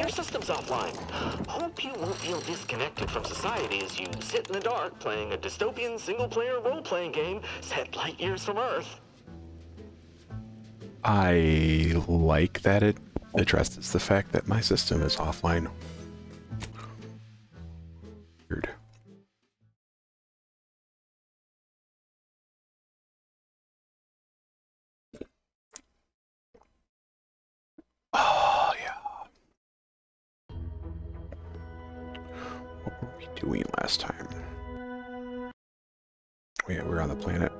your system's offline. Hope you won't feel disconnected from society as you sit in the dark playing a dystopian single-player role-playing game set light years from Earth. I like that it addresses the fact that my system is offline. Weird. Oh, yeah. What were we doing last time? Oh, yeah, we were on the planet.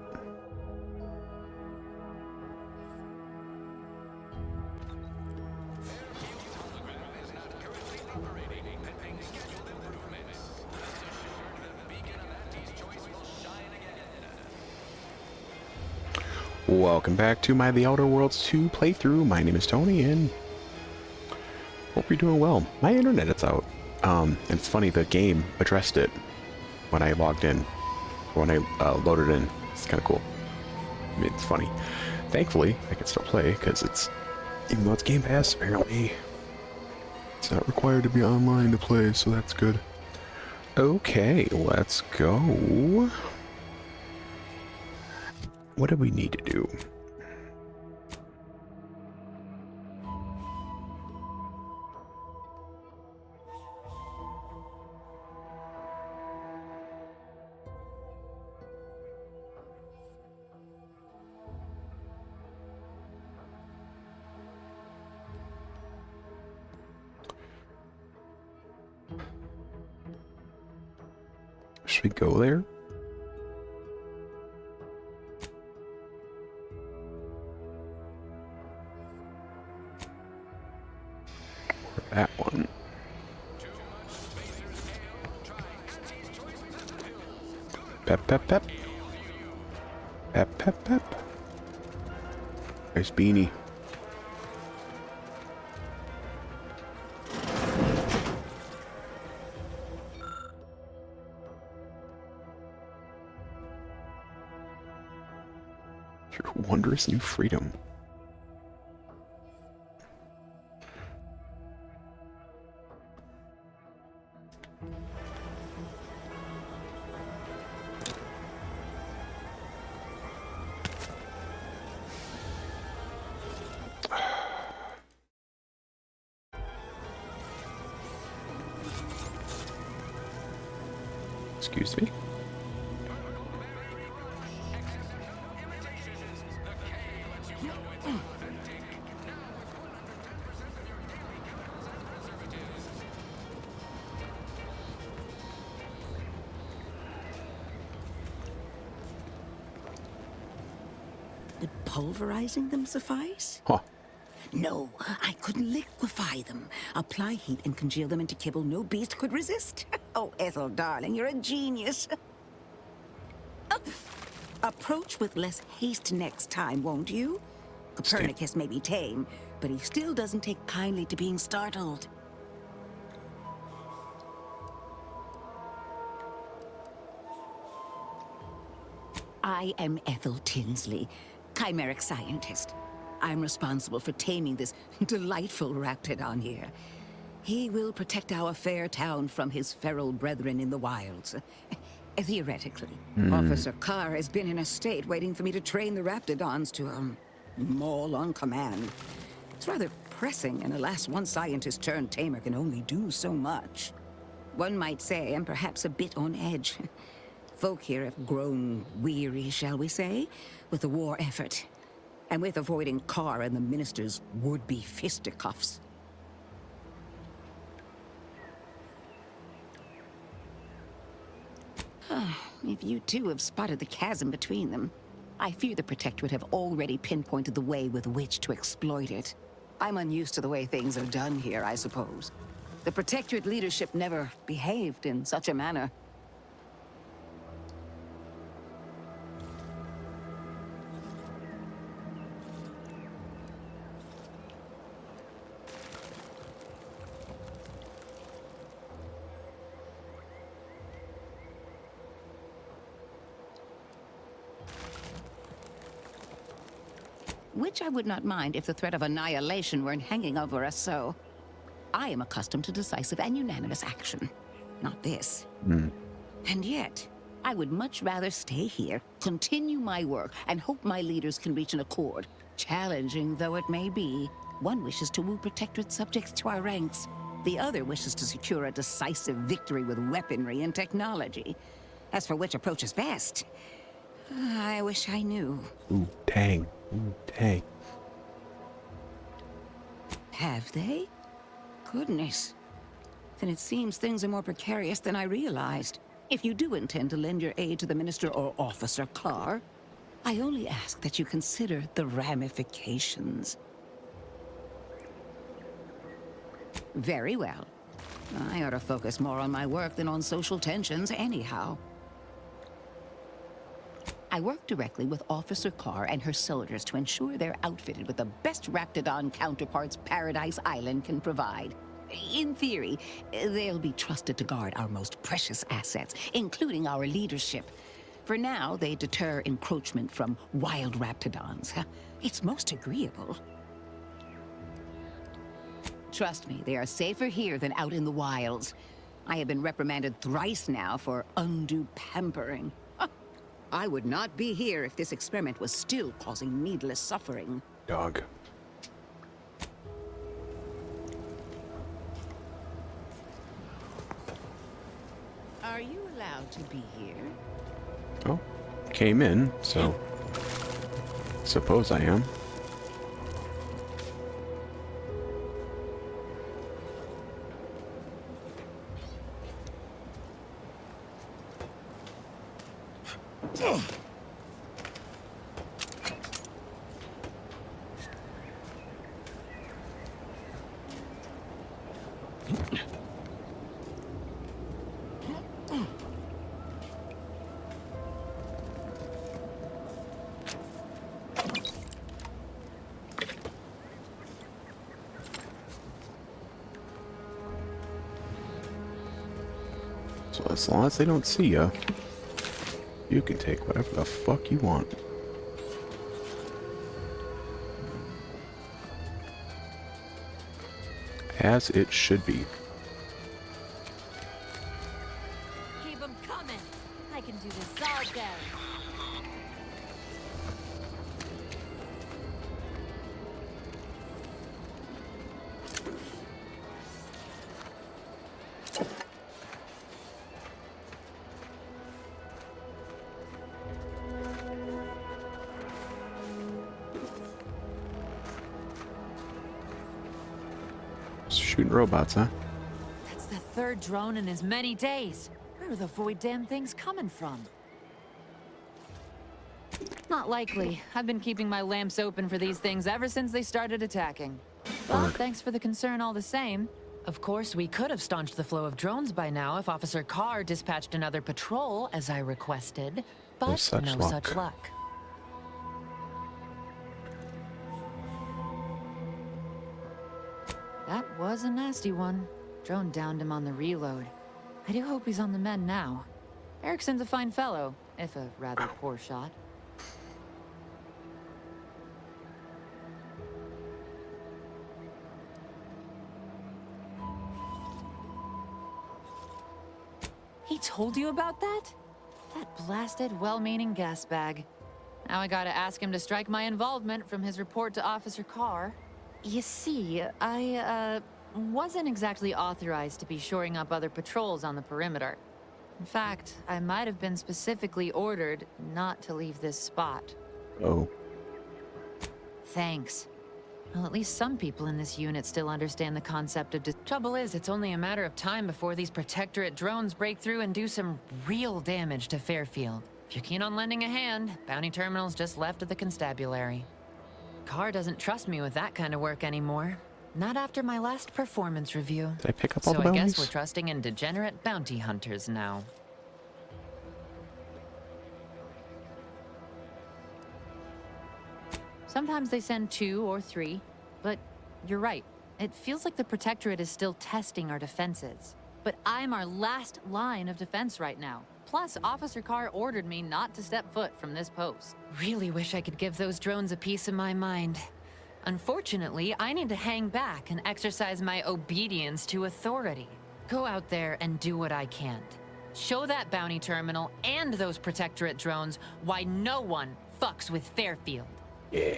Welcome back to my The Outer Worlds 2 playthrough. My name is Tony, and hope you're doing well. My internet is out. And it's funny, the game addressed it when I logged in, or when I loaded in. It's kind of cool. I mean, it's funny. Thankfully, I can still play, because it's, even though it's Game Pass, apparently, it's not required to be online to play, so that's good. Okay, let's go. What do we need to do? Should we go there? That one. Pep, pep, pep. Pep, pep, pep. Nice beanie. Your wondrous new freedom. Excuse me? Would pulverizing them suffice? Huh. No, I couldn't liquefy them. Apply heat and congeal them into kibble no beast could resist. Oh, Ethel, darling, you're a genius. Approach with less haste next time, won't you? Copernicus may be tame, but he still doesn't take kindly to being startled. I am Ethel Tinsley, chimeric scientist. I'm responsible for taming this delightful raptidon here. He will protect our fair town from his feral brethren in the wilds. Theoretically. Officer Carr has been in a state waiting for me to train the raptidons to, maul on command. It's rather pressing, and alas, one scientist turned tamer can only do so much. One might say I'm perhaps a bit on edge. Folk here have grown weary, shall we say, with the war effort. And with avoiding Carr and the minister's would-be fisticuffs. If you too have spotted the chasm between them, I fear the Protectorate have already pinpointed the way with which to exploit it. I'm unused to the way things are done here, I suppose. The Protectorate leadership never behaved in such a manner. Which I would not mind if the threat of annihilation weren't hanging over us so. I am accustomed to decisive and unanimous action. Not this. And yet, I would much rather stay here, continue my work, and hope my leaders can reach an accord. Challenging though it may be, one wishes to woo protectorate subjects to our ranks. The other wishes to secure a decisive victory with weaponry and technology. As for which approach is best, I wish I knew. Ooh, dang. Ooh, dang. Have they? Goodness. Then it seems things are more precarious than I realized. If you do intend to lend your aid to the Minister or Officer Carr, I only ask that you consider the ramifications. Very well. I ought to focus more on my work than on social tensions anyhow. I work directly with Officer Carr and her soldiers to ensure they're outfitted with the best Raptidon counterparts Paradise Island can provide. In theory, they'll be trusted to guard our most precious assets, including our leadership. For now, they deter encroachment from wild Raptidons. It's most agreeable. Trust me, they are safer here than out in the wilds. I have been reprimanded thrice now for undue pampering. I would not be here if this experiment was still causing needless suffering. Dog. Are you allowed to be here? Oh, came in, so suppose I am. So as long as they don't see you, you can take whatever the fuck you want. As it should be. Keep 'em coming. I can do this all day. Shooting robots, huh? That's the third drone in as many days. Where are the void damn things coming from? Not likely. I've been keeping my lamps open for these things ever since they started attacking. But thanks for the concern all the same. Of course, we could have staunched the flow of drones by now if Officer Carr dispatched another patrol, as I requested. But No such no luck. such luck. That was a nasty one. Drone downed him on the reload. I do hope he's on the mend now. Erickson's a fine fellow, if a rather poor shot. He told you about that? That blasted, well-meaning gas bag. Now I gotta ask him to strike my involvement from his report to Officer Carr. You see, I wasn't exactly authorized to be shoring up other patrols on the perimeter. In fact, I might have been specifically ordered not to leave this spot. Oh. Thanks. Well, at least some people in this unit still understand the concept of Trouble is, it's only a matter of time before these protectorate drones break through and do some real damage to Fairfield. If you're keen on lending a hand, bounty terminal's just left of the constabulary. Carr doesn't trust me with that kind of work anymore. Not after my last performance review. Did I pick up all So the I bounties? guess we're trusting in degenerate bounty hunters now. Sometimes they send 2 or 3, but you're right. It feels like the Protectorate is still testing our defenses. But I'm our last line of defense right now. Plus, Officer Carr ordered me not to step foot from this post. Really wish I could give those drones a piece of my mind. Unfortunately, I need to hang back and exercise my obedience to authority. Go out there and do what I can't. Show that bounty terminal and those protectorate drones why no one fucks with Fairfield. Yeah.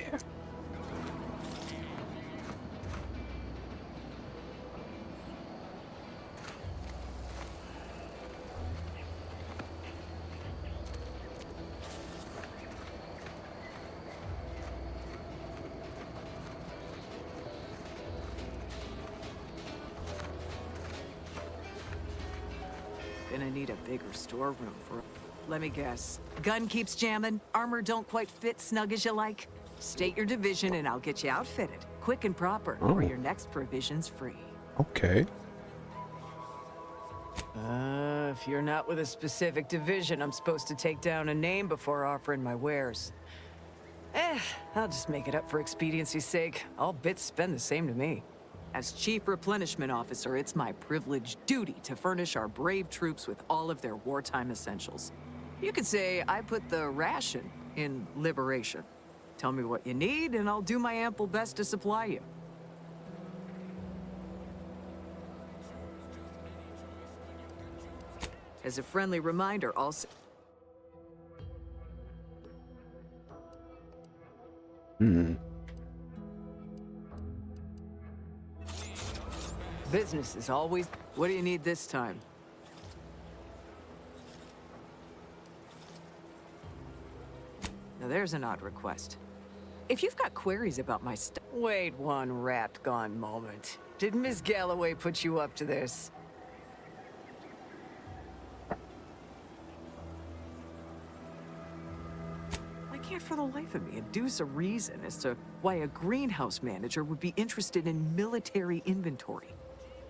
Gonna need a bigger storeroom for... Let me guess. Gun keeps jamming, armor don't quite fit snug as you like. State your division and I'll get you outfitted. Quick and proper, or your next provision's free. Okay. If you're not with a specific division, I'm supposed to take down a name before offering my wares. I'll just make it up for expediency's sake. All bits spend the same to me. As Chief Replenishment Officer, it's my privileged duty to furnish our brave troops with all of their wartime essentials. You could say I put the ration in liberation. Tell me what you need, and I'll do my ample best to supply you. As a friendly reminder, I'll say... Business is always... What do you need this time? Now there's an odd request. If you've got queries about my stuff... Wait one rat-gone moment. Did Ms. Galloway put you up to this? I can't for the life of me induce a reason as to why a greenhouse manager would be interested in military inventory.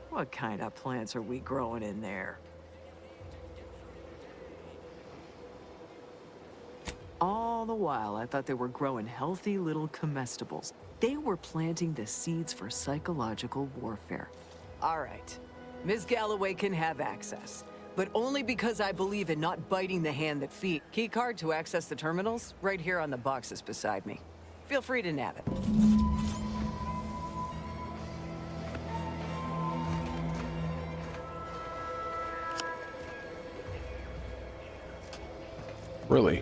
What kind of plants are we growing in there? All the while, I thought they were growing healthy little comestibles. They were planting the seeds for psychological warfare. All right, Ms. Galloway can have access, but only because I believe in not biting the hand that feeds. Keycard to access the terminals, right here on the boxes beside me. Feel free to nab it. Really?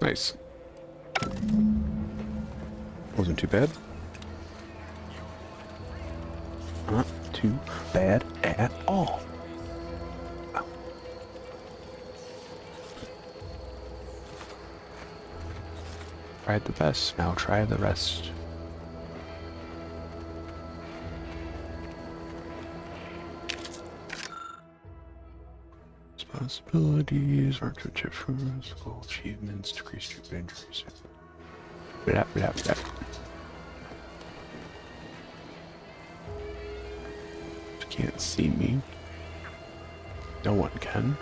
Nice. Wasn't too bad. Not too bad at all. Oh. Tried the best, now try the rest. Responsibilities, architecture, school achievements, decreased troop injuries. Blah, blah, blah. You can't see me. No one can.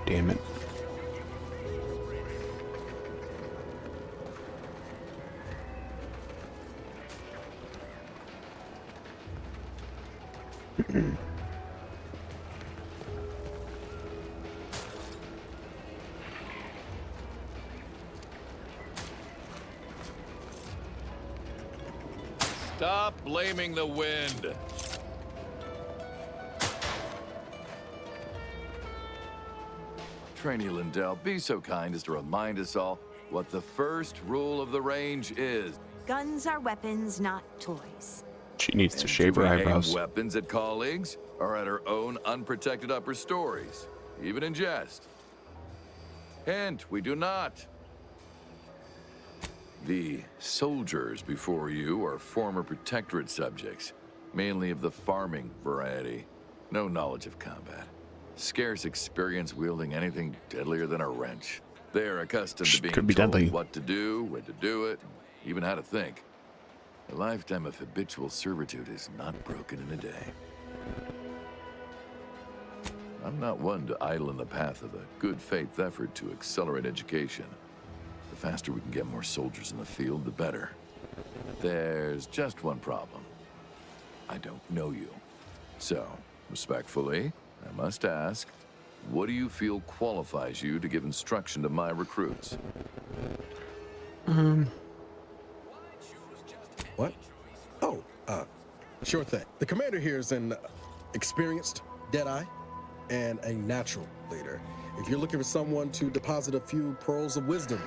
Damn it. Stop blaming the wind. Trainee Lindell, be so kind as to remind us all what the first rule of the range is. Guns are weapons, not toys. She needs to And shave do her we aim eyebrows. weapons at colleagues or at our own unprotected upper stories, even in jest? Hint, we do not. The soldiers before you are former protectorate subjects, mainly of the farming variety. No knowledge of combat. scarce experience wielding anything deadlier than a wrench. They're accustomed to being Could be told deadly. what to do, when to do it, even how to think. A lifetime of habitual servitude is not broken in a day. I'm not one to idle in the path of a good faith effort to accelerate education. The faster we can get more soldiers in the field, the better. There's just one problem. I don't know you. So, respectfully, I must ask, what do you feel qualifies you to give instruction to my recruits? What? Oh, sure thing. The commander here is an experienced Deadeye and a natural leader. If you're looking for someone to deposit a few pearls of wisdom,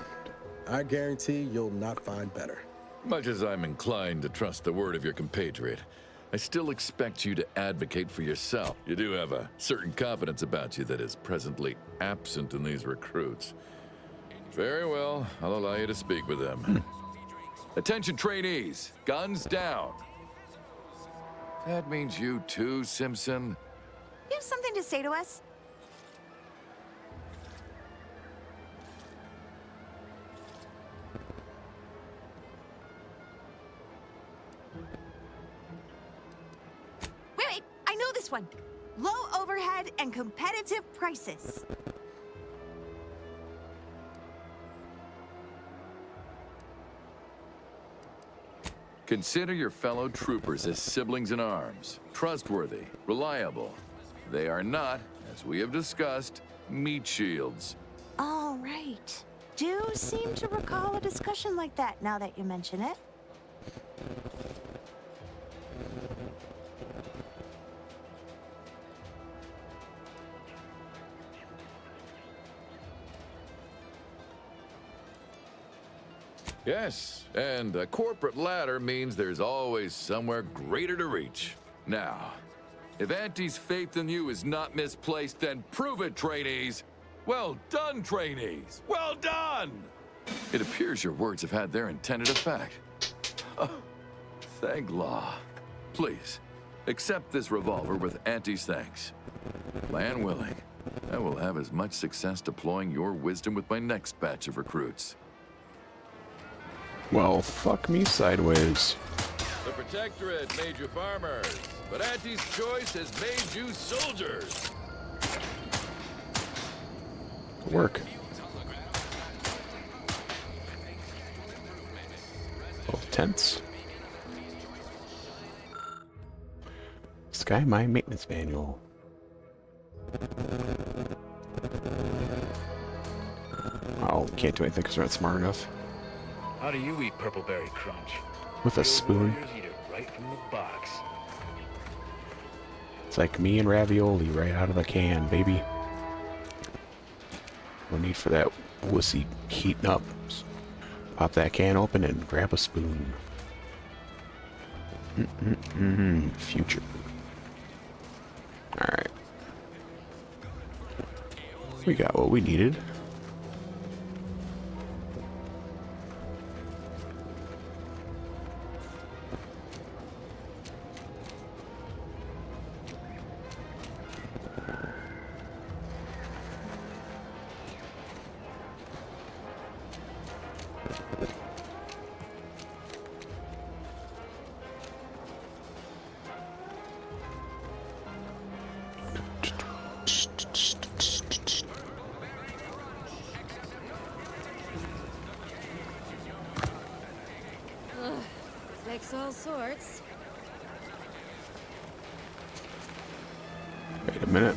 I guarantee you'll not find better. Much as I'm inclined to trust the word of your compatriot, I still expect you to advocate for yourself. You do have a certain confidence about you that is presently absent in these recruits. Very well, I'll allow you to speak with them. Attention trainees, guns down. That means you too, Simpson? You have something to say to us? Wait, I know this one. Low overhead and competitive prices. Consider your fellow troopers as siblings in arms, trustworthy, reliable. They are not, as we have discussed, meat shields. All right. Do seem to recall a discussion like that now that you mention it. Yes, and a corporate ladder means there's always somewhere greater to reach. Now, if Auntie's faith in you is not misplaced, then prove it, trainees! Well done, trainees! Well done! It appears your words have had their intended effect. Oh, thank law. Please, accept this revolver with Auntie's thanks. Land willing, I will have as much success deploying your wisdom with my next batch of recruits. Well, fuck me sideways. The protectorate made you farmers, but Auntie's choice has made you soldiers. Good work. Both tents. Sky Mine Maintenance Manual. Oh, can't do anything because we're not smart enough. How do you eat Purpleberry Crunch? With a Real spoon. warriors eat it right from the box. It's like me and ravioli right out of the can, baby. No need for that wussy heating up. Just pop that can open and grab a spoon. Future. Alright. We got what we needed. Takes all sorts. Wait a minute.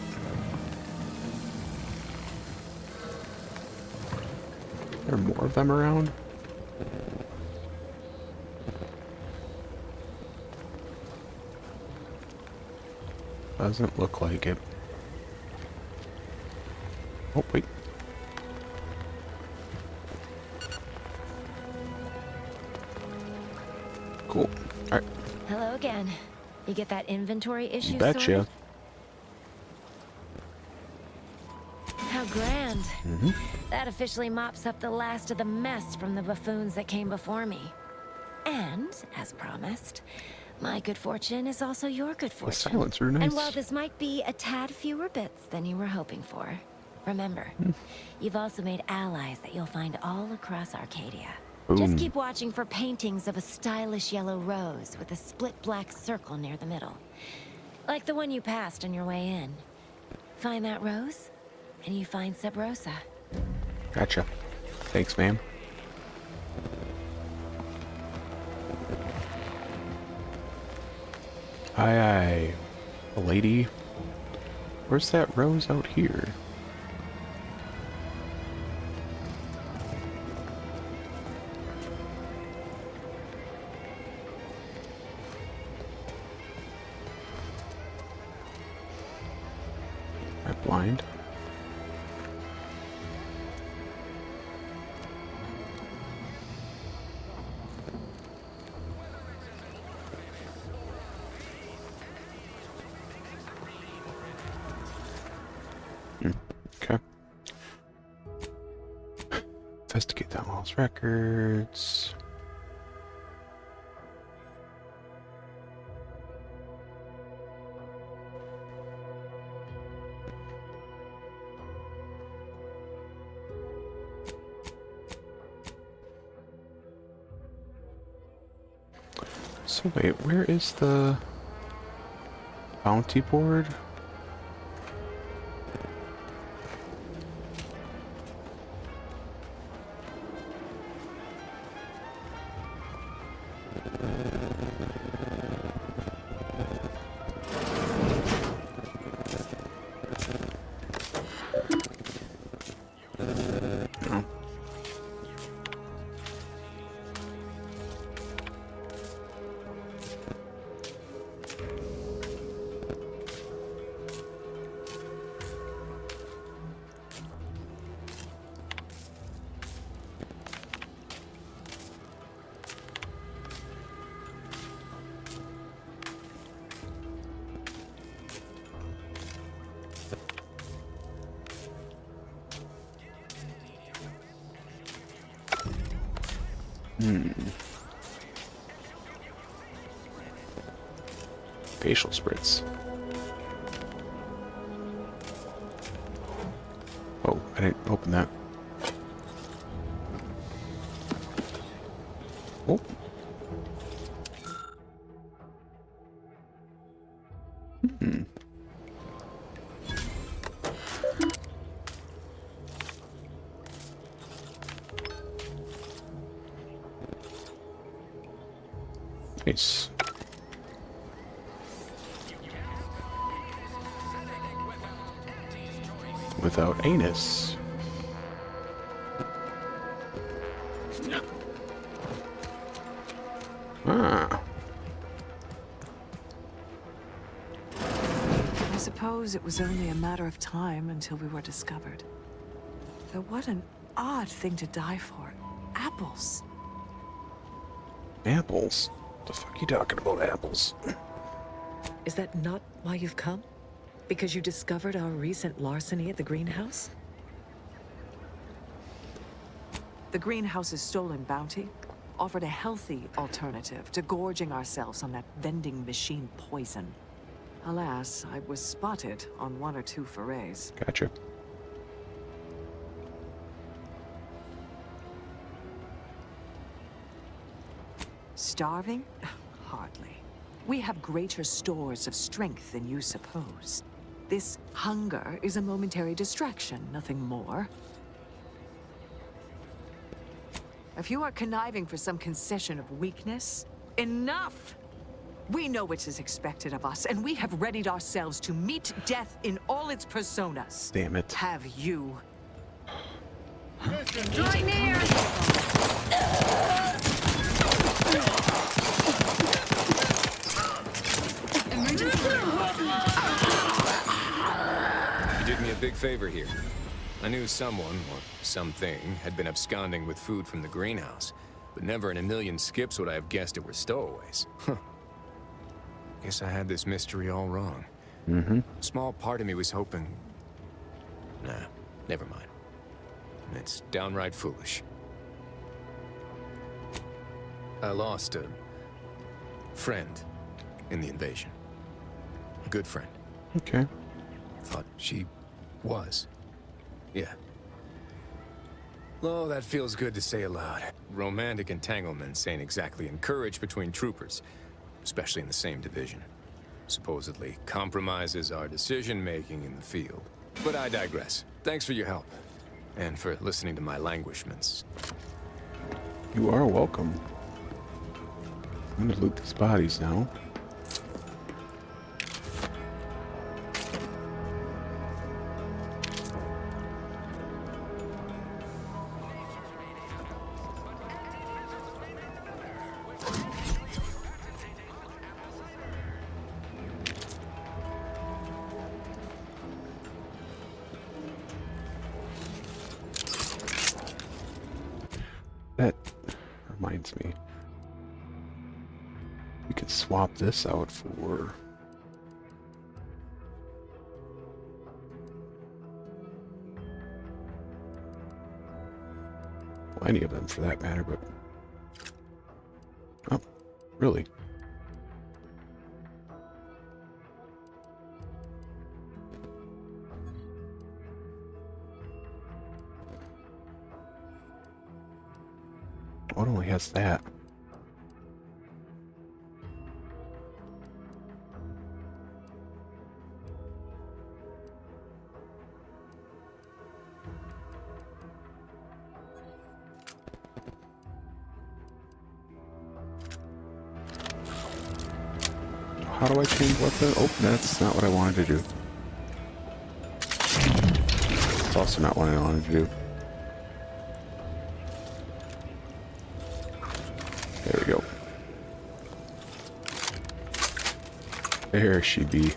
Are there more of them around? Doesn't look like it. Oh, wait. Cool. Alright. Hello again. You get that inventory issue Betcha. sorted? How grand. That officially mops up the last of the mess from the buffoons that came before me. And, as promised, My good fortune is also your good The fortune. silencer, nice. And while this might be a tad fewer bits than you were hoping for, remember, you've also made allies that you'll find all across Arcadia. Just keep watching for paintings of a stylish yellow rose with a split black circle near the middle. Like the one you passed on your way in. Find that rose, and you find Sub Rosa. Gotcha. Thanks, ma'am. Aye. A lady. Where's that rose out here? Am I blind? Okay. Investigate that wall's records. So wait, where is the bounty board? No. Facial spritz. Oh, I didn't open that. Oh. Nice. Without anus. Ah. I suppose it was only a matter of time until we were discovered. Though what an odd thing to die for. Apples. Apples? The fuck you talking about, apples? Is that not why you've come? Because you discovered our recent larceny at the greenhouse? The greenhouse's stolen bounty offered a healthy alternative to gorging ourselves on that vending machine poison. Alas, I was spotted on 1 or 2 forays. Gotcha. Starving? Hardly. We have greater stores of strength than you suppose. This hunger is a momentary distraction, nothing more. If you are conniving for some concession of weakness, enough! We know what is expected of us, and we have readied ourselves to meet death in all its personas. Damn it. Have you? Draw near! You did me a big favor here. I knew someone, or something, had been absconding with food from the greenhouse, but never in a million skips would I have guessed it were stowaways. Huh. Guess I had this mystery all wrong. Mm-hmm. A small part of me was hoping... Nah, never mind. It's downright foolish. I lost a friend in the invasion. A good friend. Okay. Thought she was. Yeah. Oh, that feels good to say aloud. Romantic entanglements ain't exactly encouraged between troopers, especially in the same division. Supposedly compromises our decision-making in the field. But I digress. Thanks for your help. And for listening to my languishments. You are welcome. I'm gonna loot these bodies now. That reminds me. We could swap this out for... well, any of them for that matter, but... oh, really? Oh, it only has that. How do I change weapon? Oh, that's not what I wanted to do. It's also not what I wanted to do. There we go. There she be.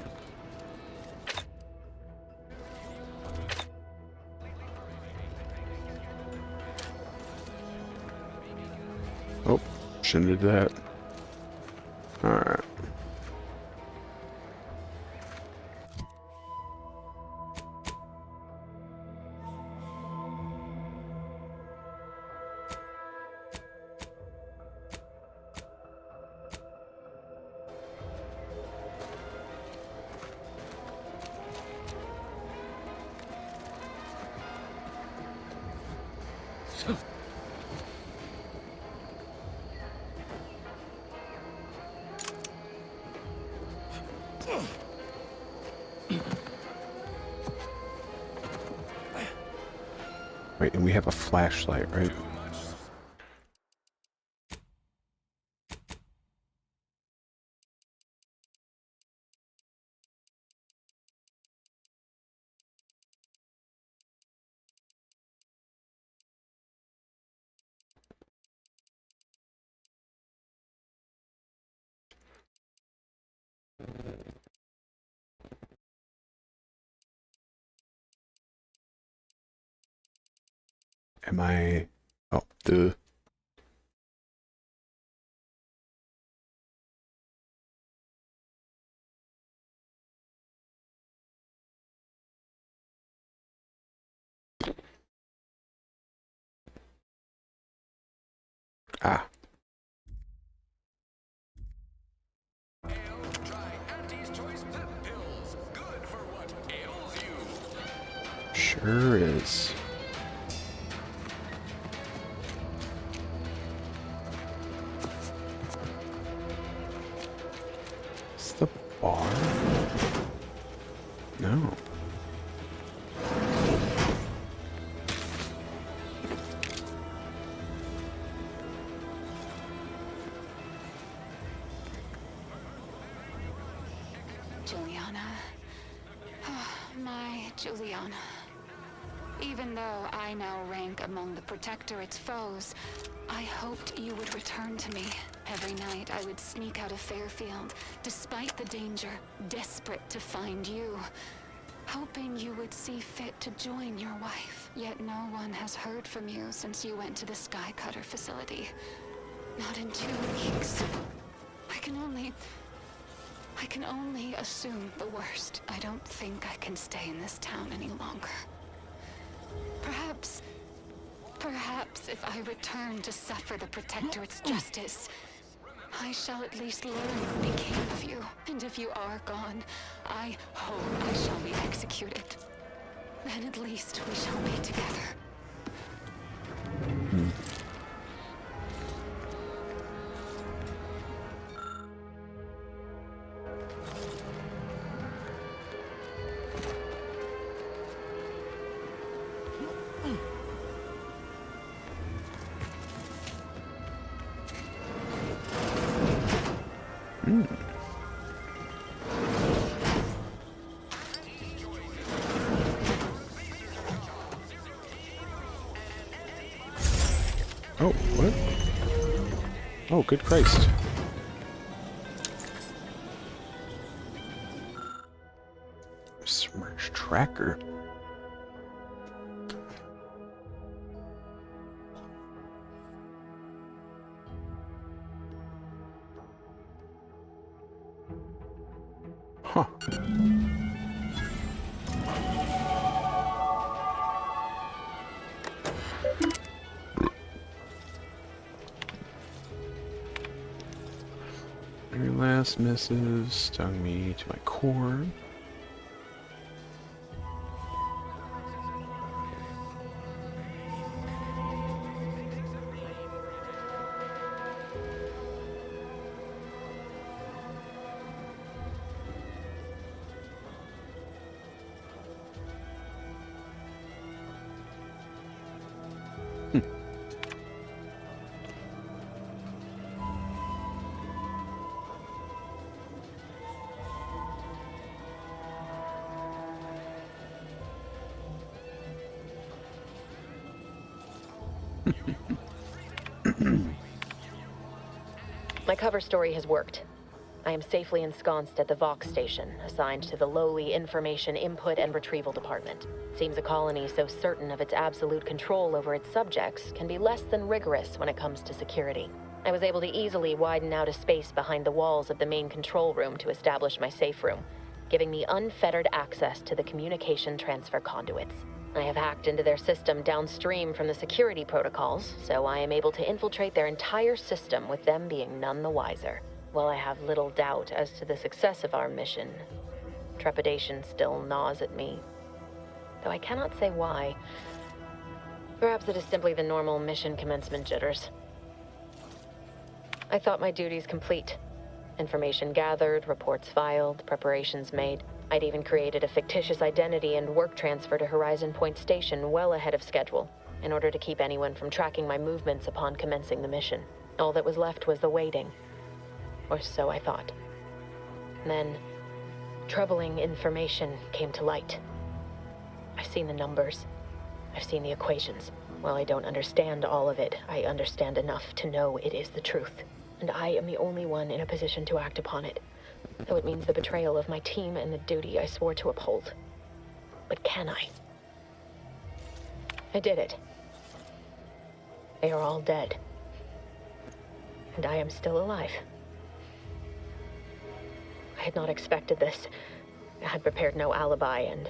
Oh, shouldn't have did that. Alright. Right, and we have a flashlight, right? Am I... oh, the... ah. Sure is. Is the bar? No. Juliana. Oh, my Juliana. Even though I now rank among the Protectorate's foes, I hoped you would return to me. Every night I would sneak out of Fairfield, despite the danger, desperate to find you. Hoping you would see fit to join your wife. Yet no one has heard from you since you went to the Skycutter facility. Not in 2 weeks. I can only assume the worst. I don't think I can stay in this town any longer. Perhaps if I return to suffer the Protectorate's justice, I shall at least learn what became of you. And if you are gone, I hope I shall be executed. Then at least we shall be together. Oh, what? Oh, good Christ. Smirch tracker. Huh. Your last missive stung me to my core. My cover story has worked. I am safely ensconced at the Vox Station, assigned to the lowly Information Input and Retrieval Department. Seems a colony so certain of its absolute control over its subjects can be less than rigorous when it comes to security. I was able to easily widen out a space behind the walls of the main control room to establish my safe room, giving me unfettered access to the communication transfer conduits. I have hacked into their system downstream from the security protocols, so I am able to infiltrate their entire system with them being none the wiser. While I have little doubt as to the success of our mission, trepidation still gnaws at me. Though I cannot say why. Perhaps it is simply the normal mission commencement jitters. I thought my duties complete. Information gathered, reports filed, preparations made. I'd even created a fictitious identity and work transfer to Horizon Point Station well ahead of schedule, in order to keep anyone from tracking my movements upon commencing the mission. All that was left was the waiting. Or so I thought. Then, troubling information came to light. I've seen the numbers. I've seen the equations. While I don't understand all of it, I understand enough to know it is the truth. And I am the only one in a position to act upon it. Though it means the betrayal of my team and the duty I swore to uphold. But can I? I did it. They are all dead. And I am still alive. I had not expected this. I had prepared no alibi, and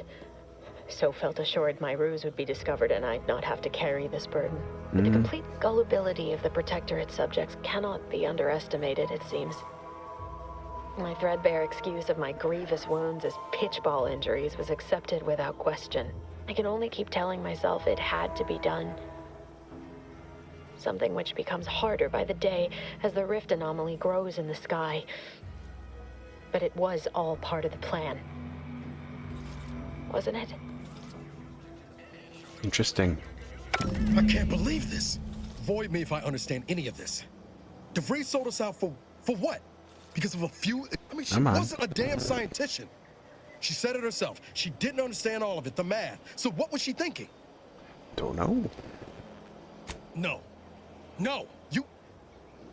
so felt assured my ruse would be discovered and I'd not have to carry this burden. But the complete gullibility of the Protectorate subjects cannot be underestimated, it seems. My threadbare excuse of my grievous wounds as pitchball injuries was accepted without question. I can only keep telling myself it had to be done. Something which becomes harder by the day as the rift anomaly grows in the sky. But it was all part of the plan. Wasn't it? Interesting. I can't believe this. Void me if I understand any of this. DeVries sold us out for what? Because of a few... I mean, she wasn't a damn scientist. She said it herself. She didn't understand all of it, the math. So what was she thinking? Don't know. No. No. You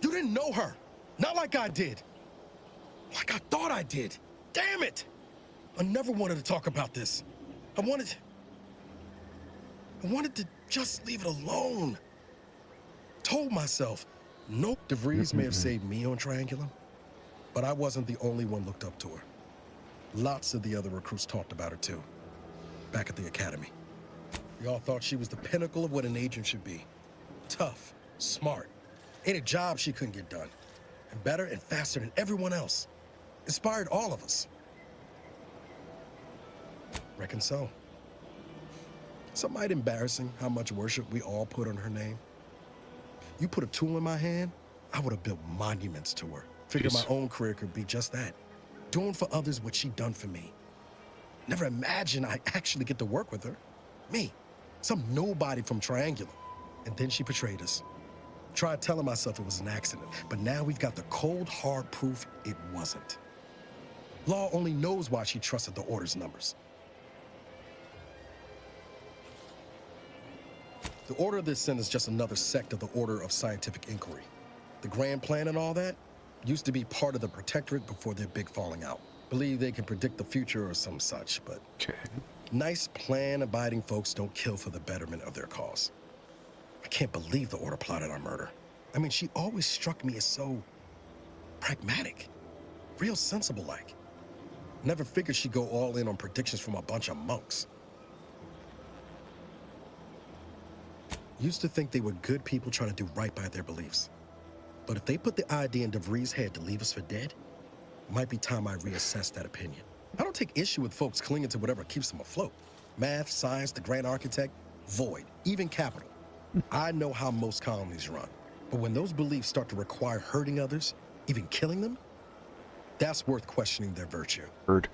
didn't know her. Not like I did. Like I thought I did. Damn it! I never wanted to talk about this. I wanted to just leave it alone. Told myself, no. DeVries may have saved me on Triangulum, but I wasn't the only one looked up to her. Lots of the other recruits talked about her too, back at the academy. We all thought she was the pinnacle of what an agent should be. Tough, smart, ain't a job she couldn't get done. and better and faster than everyone else. Inspired all of us. Reckon so. Some might embarrassing how much worship we all put on her name. You put a tool in my hand, I would have built monuments to her. Figured my own career could be just that. Doing for others what she done for me. Never imagined I'd actually get to work with her. Me, some nobody from Triangular. And then she betrayed us. Tried telling myself it was an accident, but now we've got the cold, hard proof it wasn't. Law only knows why she trusted the Order's numbers. The Order of this Sin is just another sect of the Order of Scientific Inquiry. The grand plan and all that used to be part of the Protectorate before their big falling out. Believe they can predict the future or some such, but nice plan-abiding folks don't kill for the betterment of their cause. I can't believe the Order plotted our murder. I mean, she always struck me as so pragmatic, real sensible-like. Never figured she'd go all in on predictions from a bunch of monks. Used to think they were good people trying to do right by their beliefs. But if they put the idea in DeVries' head to leave us for dead, it might be time I reassess that opinion. I don't take issue with folks clinging to whatever keeps them afloat. Math, science, the grand architect, void, even capital. I know how most colonies run. But when those beliefs start to require hurting others, even killing them, that's worth questioning their virtue. Heard.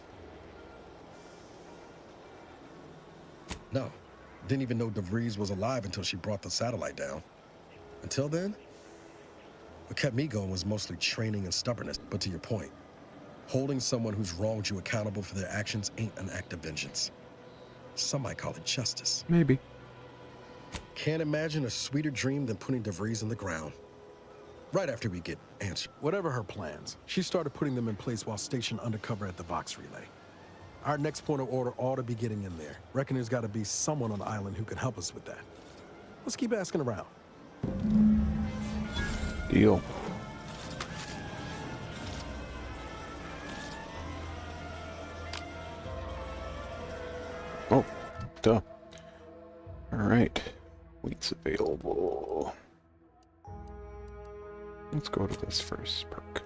No, didn't even know DeVries was alive until she brought the satellite down. Until then, what kept me going was mostly training and stubbornness. But to your point, holding someone who's wronged you accountable for their actions ain't an act of vengeance. Some might call it justice. Maybe. Can't imagine a sweeter dream than putting DeVries in the ground. Right after we get answered. Whatever her plans, she started putting them in place while stationed undercover at the Vox Relay. Our next point of order ought to be getting in there. Reckon there's got to be someone on the island who can help us with that. Let's keep asking around. Deal. Oh, duh. All right. Weights available. Let's go to this first perk.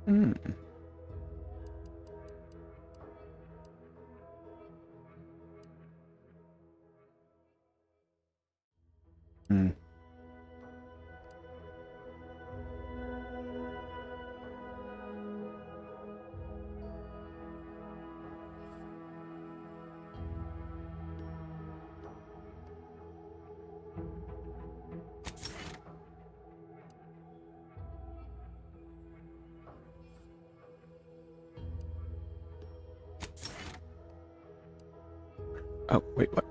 Hmm. Oh, wait, what?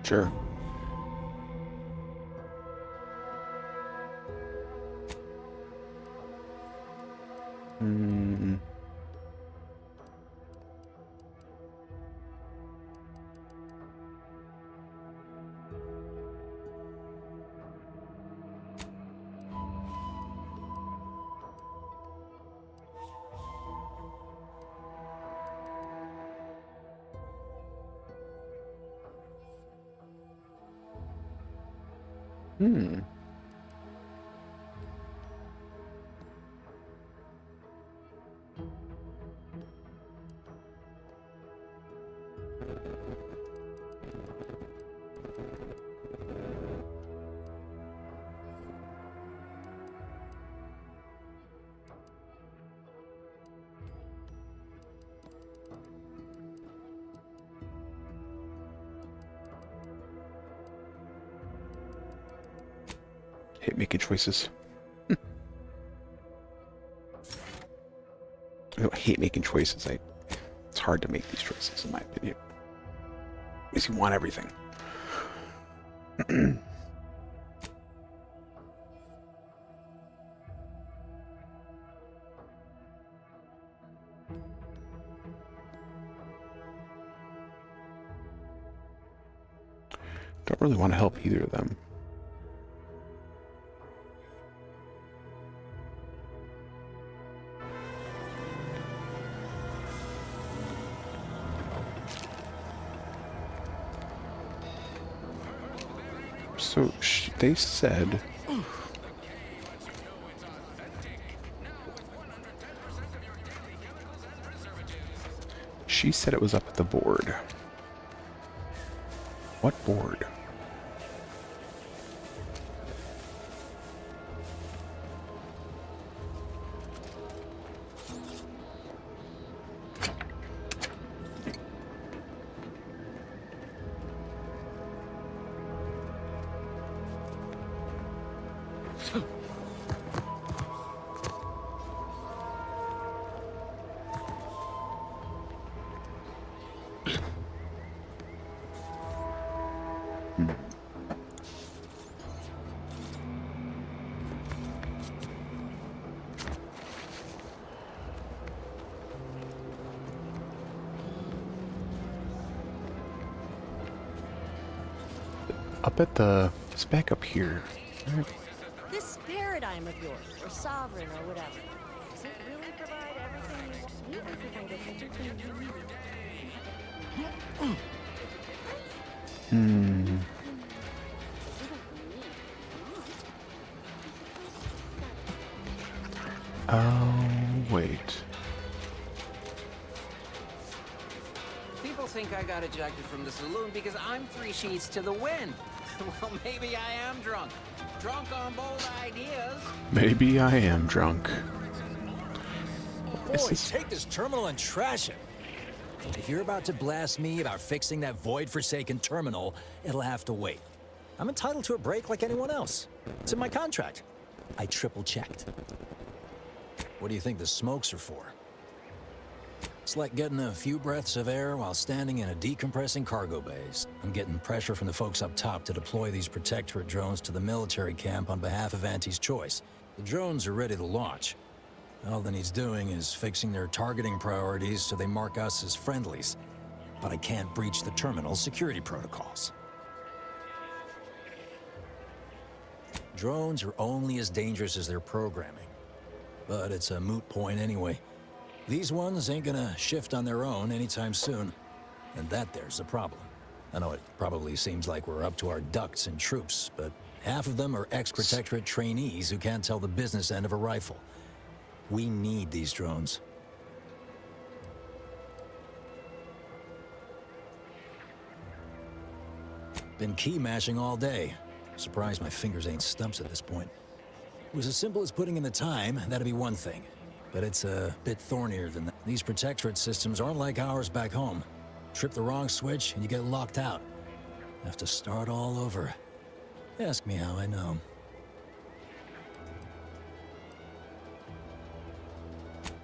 Sure. Hmm. Hmm. Hate making choices. I don't hate making choices. It's hard to make these choices, in my opinion. Because you want everything. don't really want to help either of them. So they said she said it was up at the board. What board? Up at the... it's back up here. This paradigm of yours, or sovereign, or whatever, does it really provide everything you want? You think I could get entertainment? Oh, wait. People think I got ejected from the saloon because I'm 3 sheets to the wind. Well, maybe I am drunk. Drunk on bold ideas. Maybe I am drunk. Boy, take this terminal and trash it. If you're about to blast me about fixing that void-forsaken terminal, it'll have to wait. I'm entitled to a break like anyone else. It's in my contract. I triple-checked. What do you think the smokes are for? It's like getting a few breaths of air while standing in a decompressing cargo base. I'm getting pressure from the folks up top to deploy these protectorate drones to the military camp on behalf of Auntie's Choice. The drones are ready to launch. All that he's doing is fixing their targeting priorities so they mark us as friendlies. But I can't breach the terminal's security protocols. Drones are only as dangerous as their programming. But it's a moot point anyway. These ones ain't gonna shift on their own anytime soon. And that there's the problem. I know it probably seems like we're up to our ducks and troops, but half of them are ex-protectorate trainees who can't tell the business end of a rifle. We need these drones. Been key mashing all day. Surprised my fingers ain't stumps at this point. It was as simple as putting in the time, that'd be one thing. But it's a bit thornier than that. These protectorate systems aren't like ours back home. Trip the wrong switch and you get locked out. Have to start all over. Ask me how I know.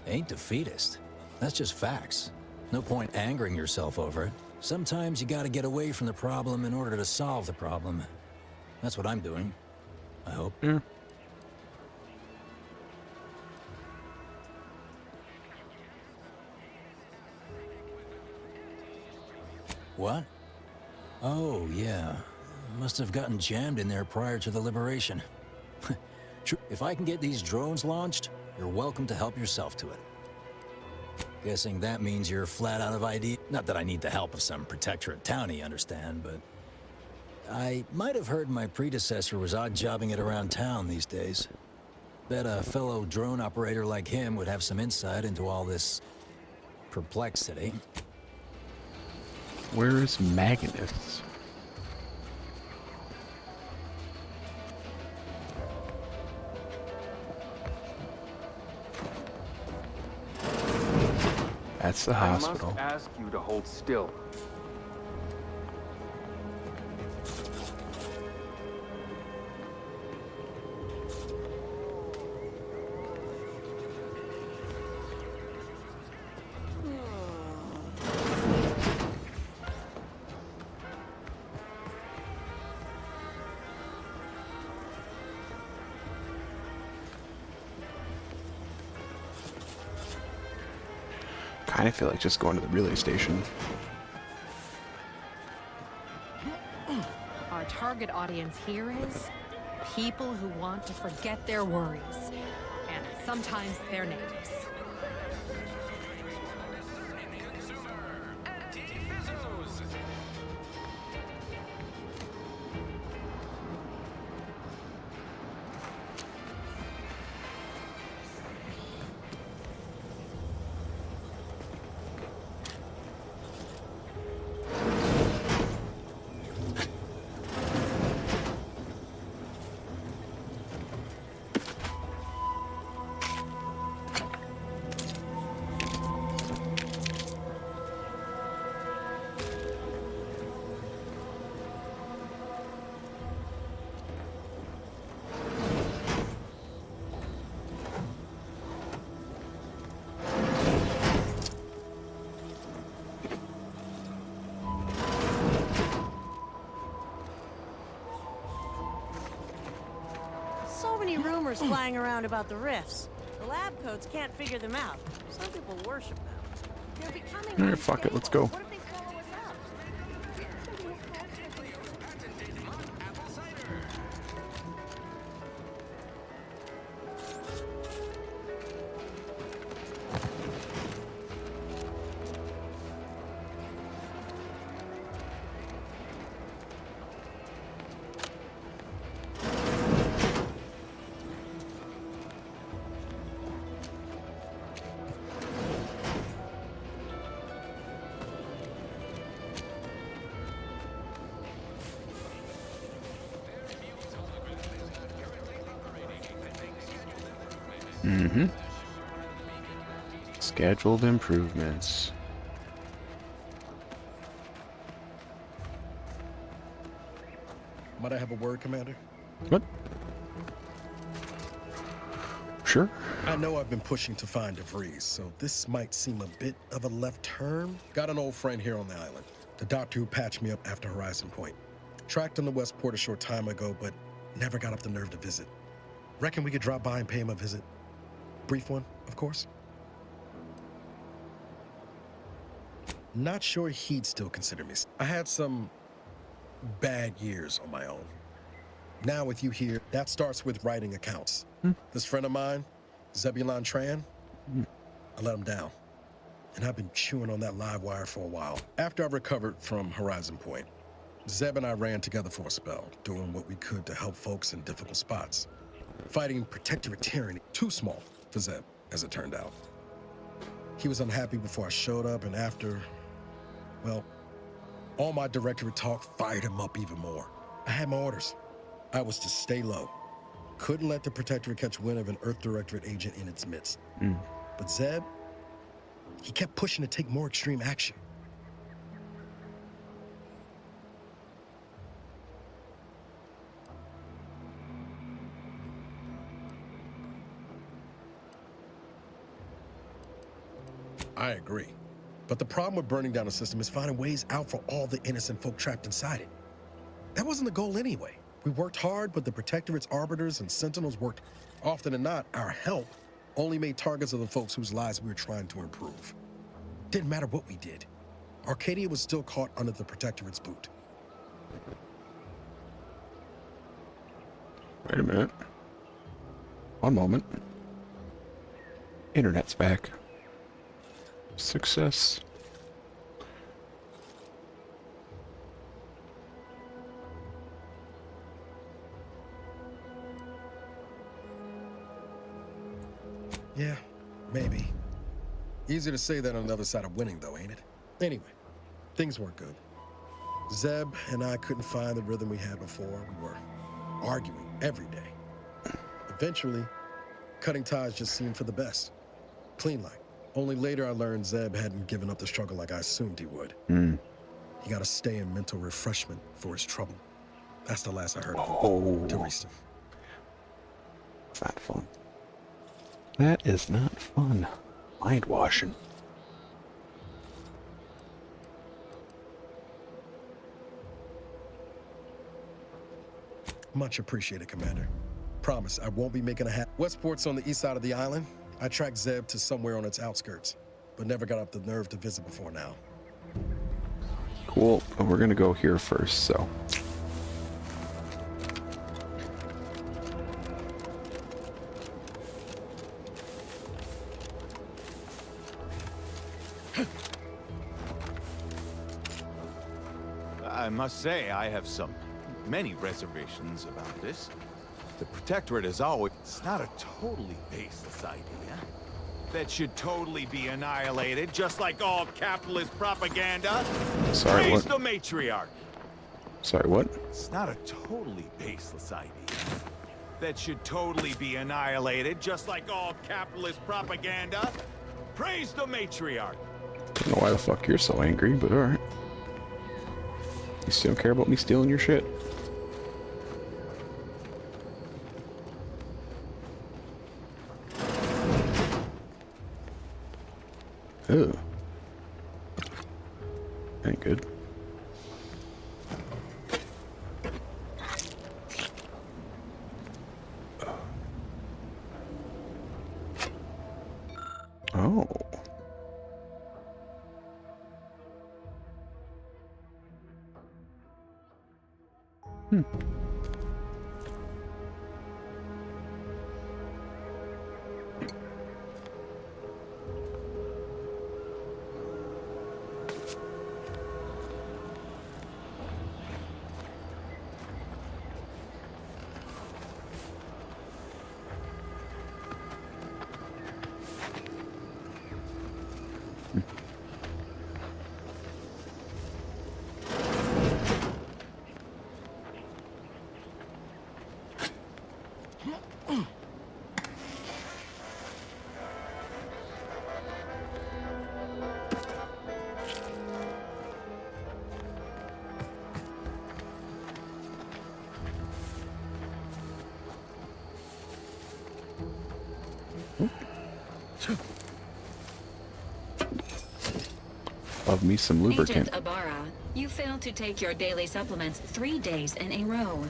Ain't defeatist. That's just facts. No point angering yourself over it. Sometimes you gotta get away from the problem in order to solve the problem. That's what I'm doing. I hope. Yeah. What? Oh, yeah. Must have gotten jammed in there prior to the liberation. If I can get these drones launched, you're welcome to help yourself to it. Guessing that means you're flat out of ID. Not that I need the help of some protectorate townie, understand, but... I might have heard my predecessor was odd-jobbing it around town these days. Bet a fellow drone operator like him would have some insight into all this... perplexity. Where is Magnus? That's the hospital. I must ask you to hold still. I feel like just going to the relay station. Arch target audience here is people who want to forget their worries, and sometimes their names. So many rumors flying around about the rifts. The lab coats can't figure them out. Some people worship them. They're becoming All right, fuck it, let's go. What if they follow us up? Mm-hmm. Scheduled improvements. Might I have a word, Commander? What? Sure. I know I've been pushing to find DeVries, so this might seem a bit of a left turn. Got an old friend here on the island, the doctor who patched me up after Horizon Point. Tracked him to Westport a short time ago, but never got up the nerve to visit. Reckon we could drop by and pay him a visit? Brief one, of course. Not sure he'd still consider me. I had some bad years on my own. Now with you here, that starts with writing accounts. This friend of mine, Zebulon Tran, I let him down. And I've been chewing on that live wire for a while. After I recovered from Horizon Point, Zeb and I ran together for a spell, doing what we could to help folks in difficult spots. Fighting protectorate tyranny, too small for Zeb, as it turned out. He was unhappy before I showed up, and after, well, all my directorate talk fired him up even more. I had my orders. I was to stay low. Couldn't let the protectorate catch wind of an Earth Directorate agent in its midst. But Zeb, he kept pushing to take more extreme action. I agree. But the problem with burning down a system is finding ways out for all the innocent folk trapped inside it. That wasn't the goal anyway. We worked hard, but the Protectorate's arbiters and sentinels worked often than not. Our help only made targets of the folks whose lives we were trying to improve. Didn't matter what we did. Arcadia was still caught under the Protectorate's boot. Wait a minute. One moment. Internet's back. Success. Yeah, maybe. Easier to say that on the other side of winning, though, ain't it? Anyway, things weren't good. Zeb and I couldn't find the rhythm we had before. We were arguing every day. Eventually, cutting ties just seemed for the best. Clean like. Only later I learned Zeb hadn't given up the struggle like I assumed he would. He got to stay in mental refreshment for his trouble. That's the last I heard of him. Teresa. It's not fun. That is not fun. Mind washing. Much appreciated, Commander. Promise, I won't be making a hat. Westport's on the east side of the island. I tracked Zeb to somewhere on its outskirts, but never got up the nerve to visit before now. Cool. We're gonna go here first, so I must say, I have many reservations about this. The Protectorate is always... It's not a totally baseless idea. That should totally be annihilated, just like all capitalist propaganda. Sorry, Praise what? the matriarch. Sorry, what? It's not a totally baseless idea. That should totally be annihilated, just like all capitalist propaganda. Praise the matriarch. Don't know why the fuck you're so angry, but alright. You still don't care about me stealing your shit? Ugh. Ain't good. Oh. Love me some lubricant. Agent Ibarra, you failed to take your daily supplements 3 days in a row.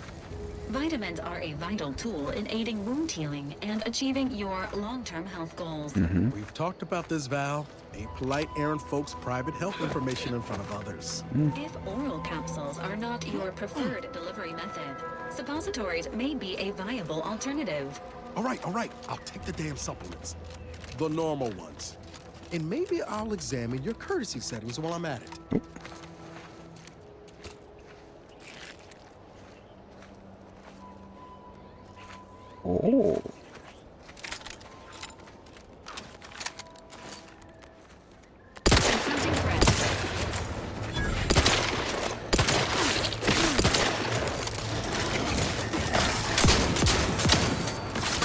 Vitamins are a vital tool in aiding wound healing and achieving your long-term health goals. We've talked about this, Val. Ain't polite airing folks' private health information in front of others. If oral capsules are not your preferred delivery method, suppositories may be a viable alternative. All right. I'll take the damn supplements. The normal ones. And maybe I'll examine your courtesy settings while I'm at it. Oh.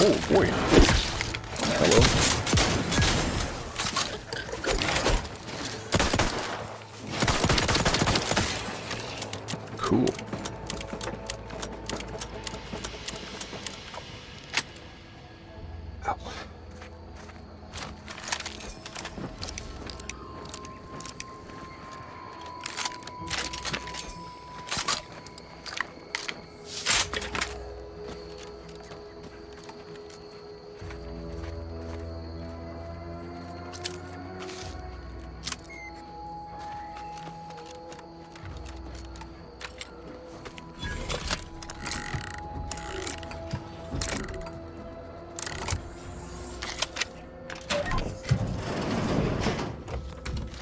Oh boy. Hello. Cool. Ow.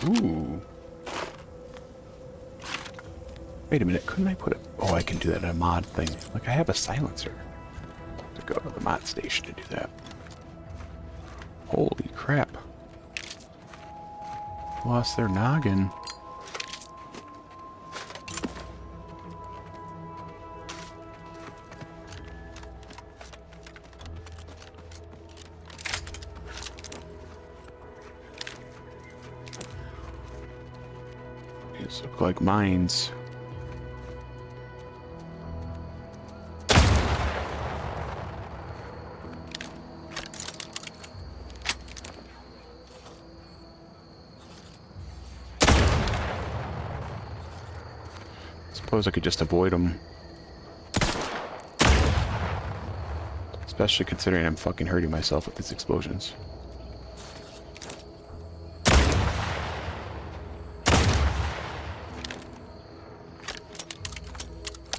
Ooh. Wait a minute, couldn't I put it? Oh, I can do that in a mod thing. Like, I have a silencer. To go to the mod station to do that. Holy crap. Lost their noggin. These look like mines. Suppose I could just avoid them. Especially considering I'm fucking hurting myself with these explosions.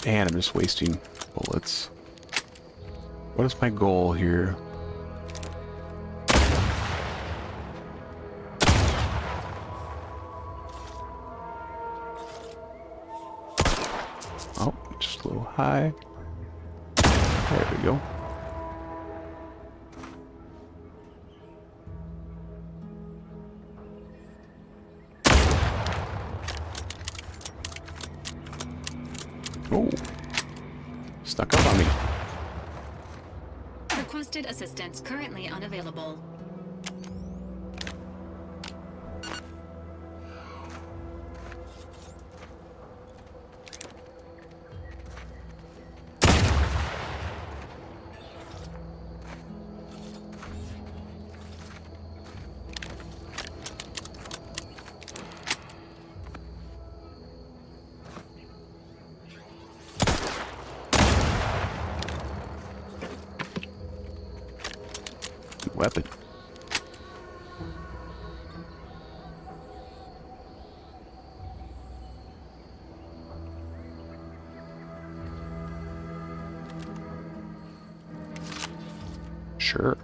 And I'm just wasting bullets. What is my goal here? so high. There we go. Oh, stuck up on me. Requested assistance currently unavailable. Weapon. Sure.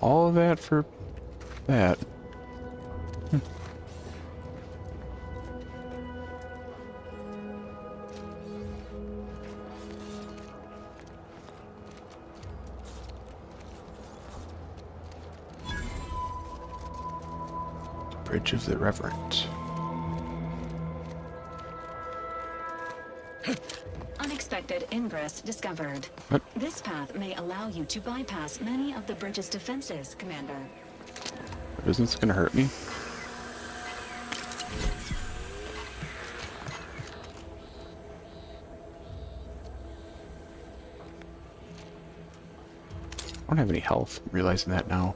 All of that for that. Bridge of the Reverend. Unexpected ingress discovered. What? This path may allow you to bypass many of the bridge's defenses, Commander. Isn't this gonna hurt me? I don't have any health. I'm realizing that now.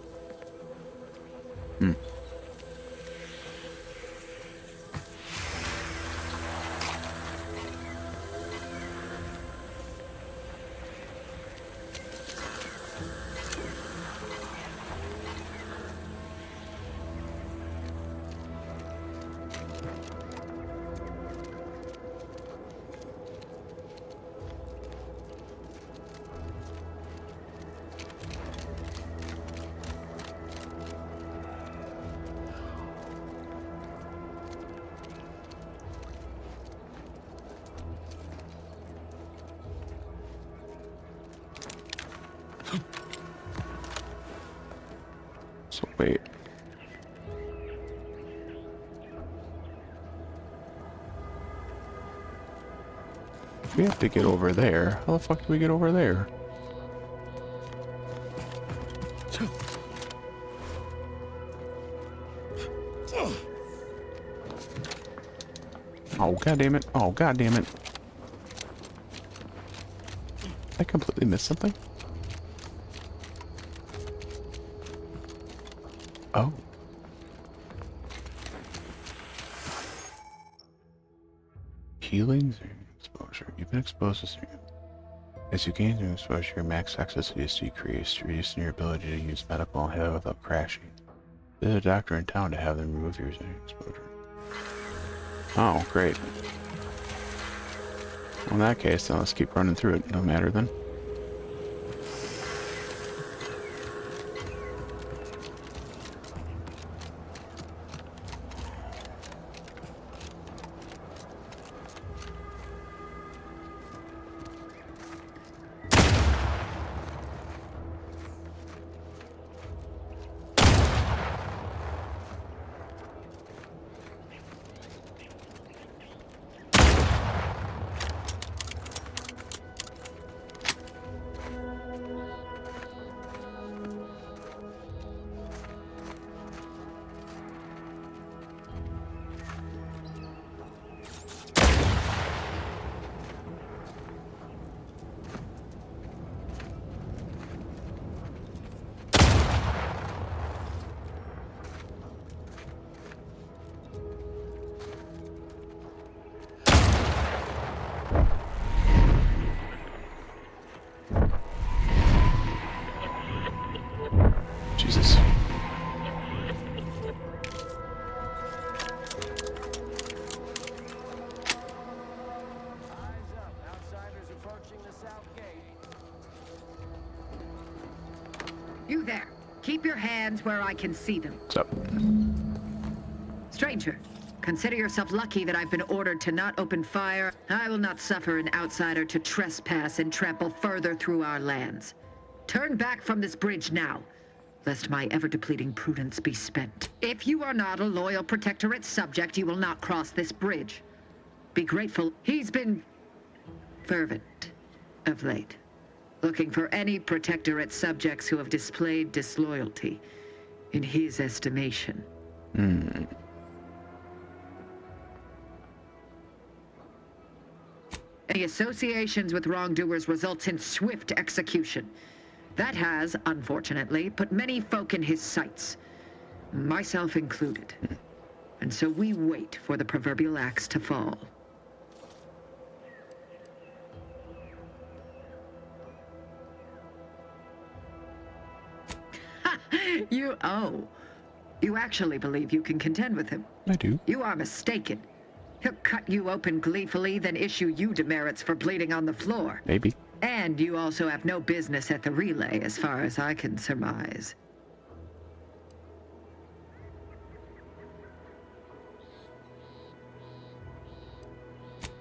So wait. We have to get over there. How the fuck do we get over there? Oh god damn it. Oh god damn it. I completely missed something. Oh. Healing exposure. You've been exposed to zero. As you gain zero exposure, your max toxicity is decreased, reducing your ability to use medical and without crashing. There's a doctor in town to have them remove your zero exposure. Oh, great. Well, in that case, then let's keep running through it. No matter then. You there. Keep your hands where I can see them. What's up? Stranger, consider yourself lucky that I've been ordered to not open fire. I will not suffer an outsider to trespass and trample further through our lands. Turn back from this bridge now, lest my ever-depleting prudence be spent. If you are not a loyal Protectorate subject, you will not cross this bridge. Be grateful. He's been fervent of late, looking for any Protectorate subjects who have displayed disloyalty in his estimation. Any associations with wrongdoers results in swift execution. That has, unfortunately, put many folk in his sights, myself included. And so we wait for the proverbial axe to fall. You actually believe you can contend with him? I do. You are mistaken. He'll cut you open gleefully, then issue you demerits for bleeding on the floor. Maybe. And you also have no business at the relay, as far as I can surmise.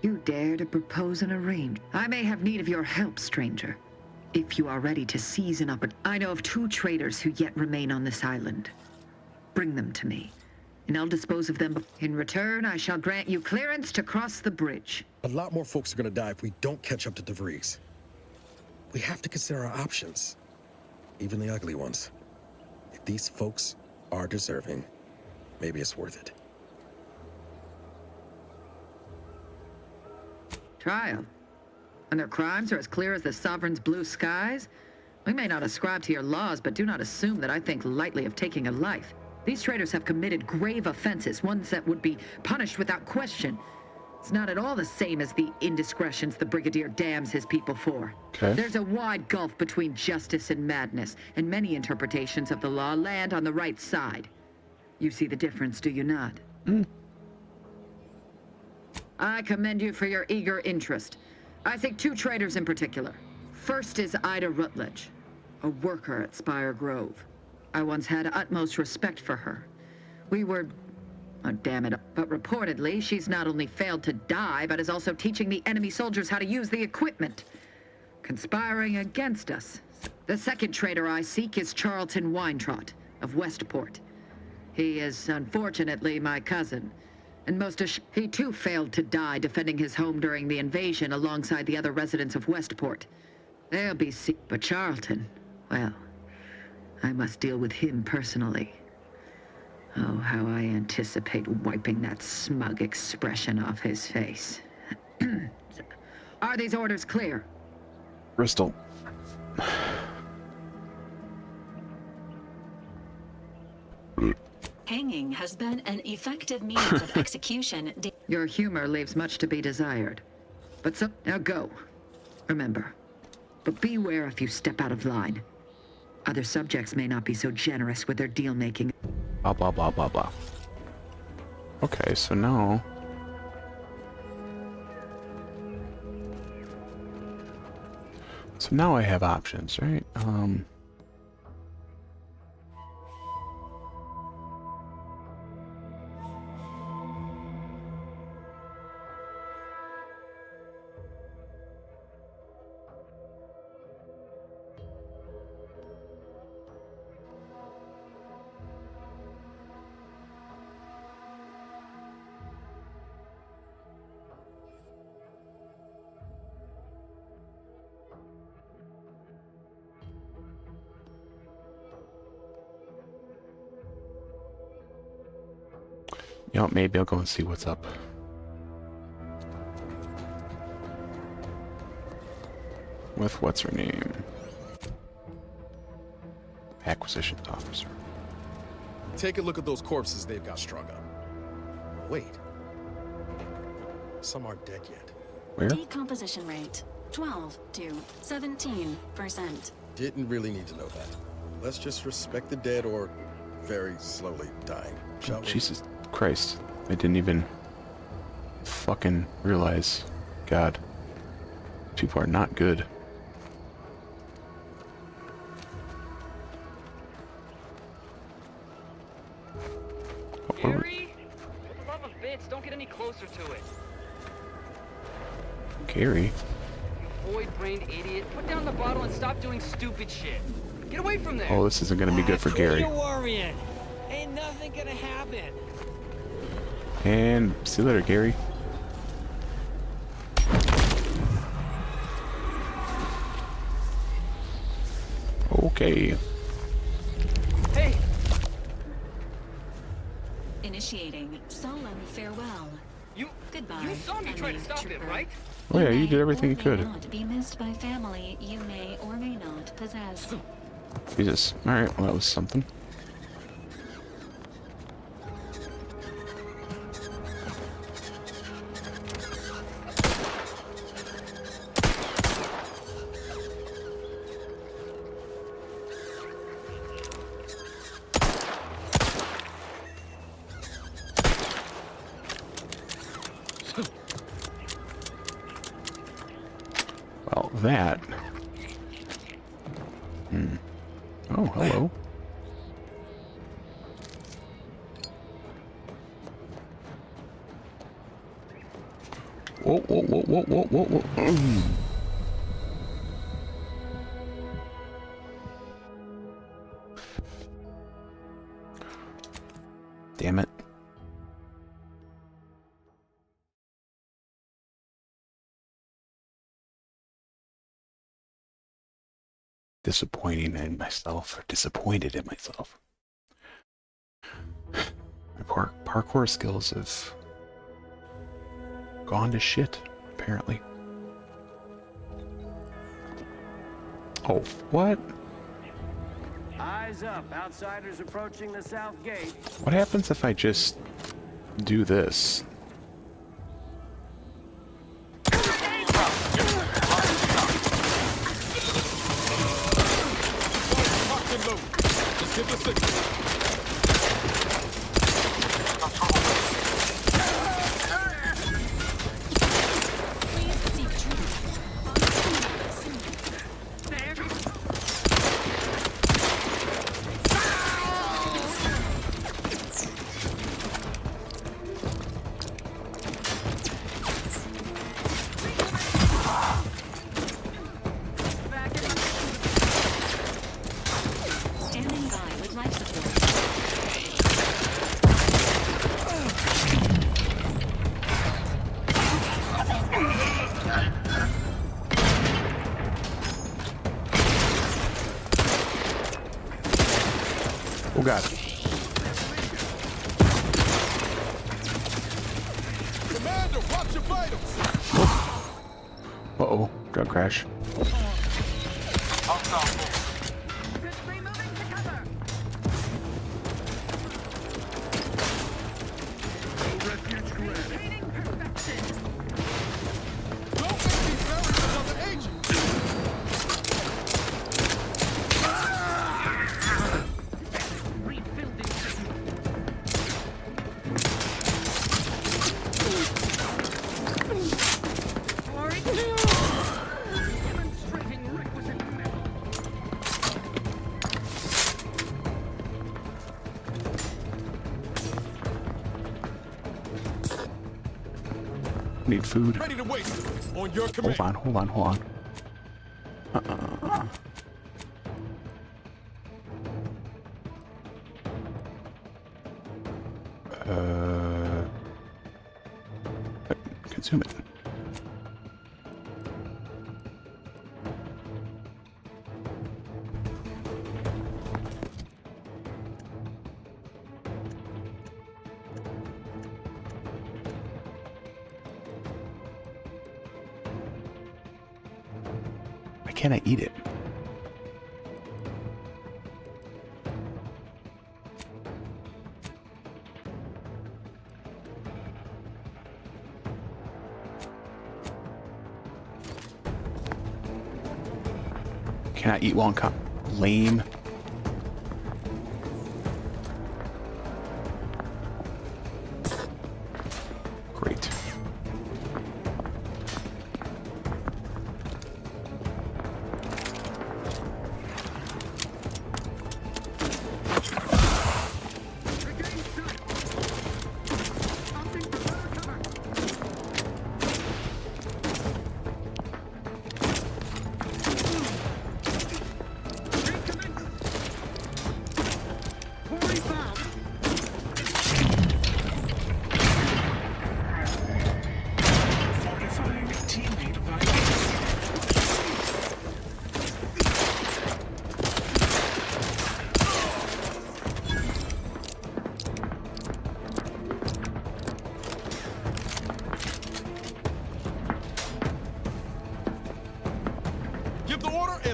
You dare to propose an arrangement. I may have need of your help, stranger. If you are ready to seize an opportunity. I know of 2 traitors who yet remain on this island. Bring them to me, and I'll dispose of them. In return, I shall grant you clearance to cross the bridge. A lot more folks are gonna die if we don't catch up to DeVries. We have to consider our options, even the ugly ones. If these folks are deserving, maybe it's worth it. Trial. And their crimes are as clear as the Sovereign's blue skies? We may not ascribe to your laws, but do not assume that I think lightly of taking a life. These traitors have committed grave offenses, ones that would be punished without question. It's not at all the same as the indiscretions the Brigadier damns his people for. Okay. There's a wide gulf between justice and madness, and many interpretations of the law land on the right side. You see the difference, do you not? I commend you for your eager interest. I think 2 traitors in particular. First is Ida Rutledge, a worker at Spire Grove. I once had utmost respect for her. We were... oh, damn it. But reportedly, she's not only failed to die, but is also teaching the enemy soldiers how to use the equipment. Conspiring against us. The second traitor I seek is Charlton Weintrot of Westport. He is, unfortunately, my cousin. And he too failed to die defending his home during the invasion alongside the other residents of Westport. They'll be but Charlton, well, I must deal with him personally. Oh, how I anticipate wiping that smug expression off his face. Are these orders clear? Bristol. Hanging has been an effective means of execution. Your humor leaves much to be desired. But so, now go. Remember. But beware if you step out of line. Other subjects may not be so generous with their deal-making. Blah, blah, blah, blah, blah. Okay, so now... So now I have options, right? You know, maybe I'll go and see what's up. With what's her name? Acquisitions officer. Take a look at those corpses they've got strung up. Wait. Some aren't dead yet. Where? Decomposition rate 12 to 17%. Didn't really need to know that. Let's just respect the dead or very slowly dying, shall we? Jesus Christ. I didn't even fucking realize. God. People are not good. fits. Don't get any closer to it. Gary. You void-brained idiot. Put down the bottle and stop doing stupid shit. Get away from there. Oh, this isn't going to be good for Gary. Quit worrying. Ain't nothing gonna happen. And see you later, Gary. Okay. Hey. Initiating solemn farewell. Goodbye. You saw me try to stop him, right? Oh yeah, you did everything you could. May not be missed by family you may or may not possess. Jesus. Alright, well that was something. Well, that. Oh, hello. Whoa, whoa, whoa, whoa, whoa, whoa, whoa. Damn it. Disappointing in myself, or disappointed in myself. My parkour skills have gone to shit, apparently. Oh, what? Eyes up, outsiders approaching the south gate. What happens if I just do this? Just give the signal. Oh god. Commander, watch your vitals. Uh-oh, drug crash. Need food. Ready to waste. On your command. Hold on. Consume it. Why can't I eat it? Can I eat while I'm lame? Great.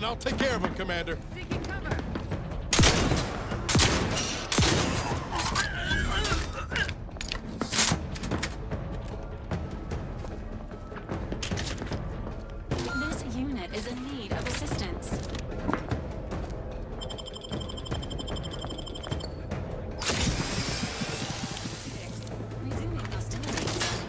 in. I'll take care of him, Commander. This unit is in need of assistance. Resuming hostilities.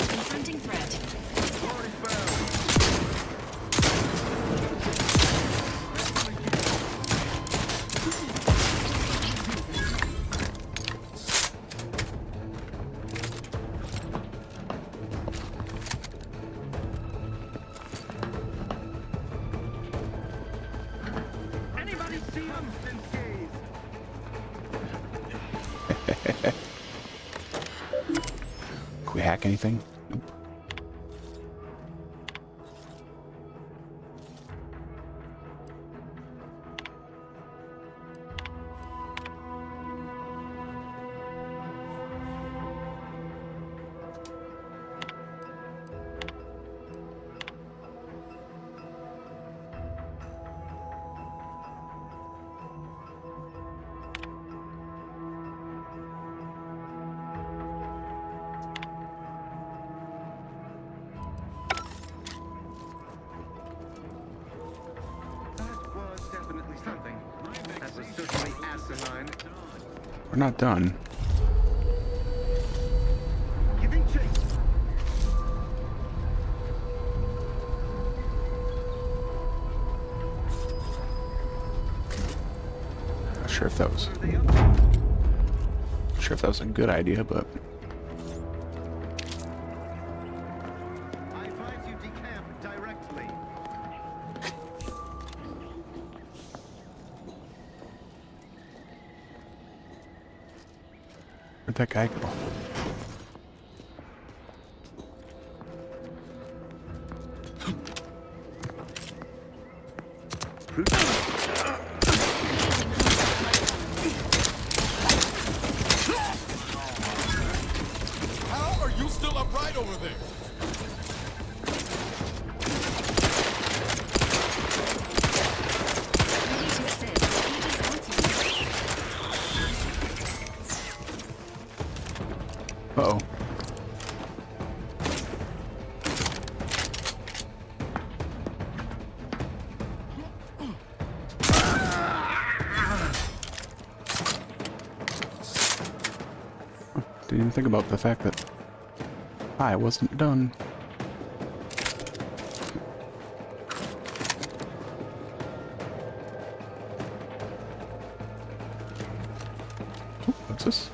Confronting threat. Anybody see him? Can we hack anything? Nope. That was definitely something. That was certainly asinine. We're not done. Giving chase. Not sure if that was. Not sure if that was a good idea, but I advise you decamp directly. where'd that guy go? How are you still upright over there? Uh-oh. Didn't even think about the fact that I wasn't done. Ooh, what's this?